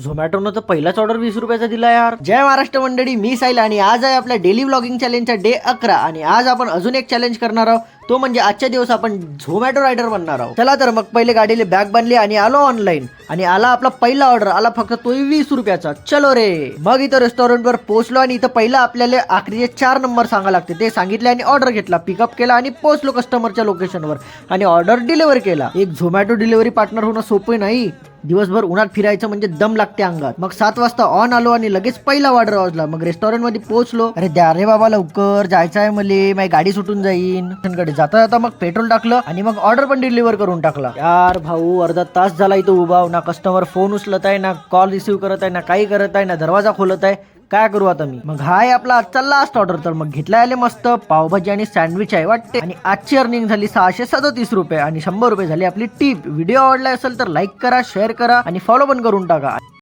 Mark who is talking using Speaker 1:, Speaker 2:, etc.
Speaker 1: झोमॅटोनं तर पहिलाच ऑर्डर 20 रुपयाचा दिला यार. जय महाराष्ट्र मंडळी, मी साहिल आणि आज आहे आपल्या डेली व्लॉगिंग चॅलेंजचा डे 11 आणि आज आपण अजून एक चॅलेंज करणार आहोत. तो म्हणजे आजच्या दिवस आपण झोमॅटो रायडर बनणार आहोत. चला तर मग पहिले गाडीले बॅग बांधली आणि आलो ऑनलाईन आणि आला आपला पहिला ऑर्डर. आला फक्त तोही 20 रुपयाचा. चलो रे. मग इथं रेस्टॉरंटवर पोहोचलो आणि इथं पहिला आपल्याला आखरीचे 4 नंबर सांगा लागते ते सांगितले आणि ऑर्डर घेतला, पिकअप केला आणि पोहोचलो कस्टमरच्या लोकेशनवर आणि ऑर्डर डिलिव्हर केला. एक झोमॅटो डिलिव्हरी पार्टनर होणं सोपं नाही. दिवसभर उन्हात फिरायचं म्हणजे दम लागते अंगात. मग 7 वाजता ऑन आलो आणि लगेच पहिला ऑर्डर वाजला. मग रेस्टॉरंट मध्ये पोहोचलो. अरे द्या रे बाबा लवकर, जायचं आहे मले, माझी गाडी सुटून जाईन. जाता जाता मग पेट्रोल टाकलं आणि मग ऑर्डर पण डिलिव्हर करून टाकला. यार भाऊ, अर्धा तास झाला इथं उभा. ना कस्टमर फोन उचलत आहे, ना कॉल रिसीव्ह करत आहे, ना काही करत आहे, ना दरवाजा खोलत आहे. काय करू आता मी. मग हाय आपला आजचा लास्ट ऑर्डर. तर मग घेतला आले मस्त पावभाजी आणि सँडविच आहे वाटते. आणि आजची अर्निंग झाली 637 रुपये आणि 100 रुपये झाली आपली टिप. व्हिडिओ आवडला असेल तर लाईक करा, शेअर करा आणि फॉलो पण करून टाका.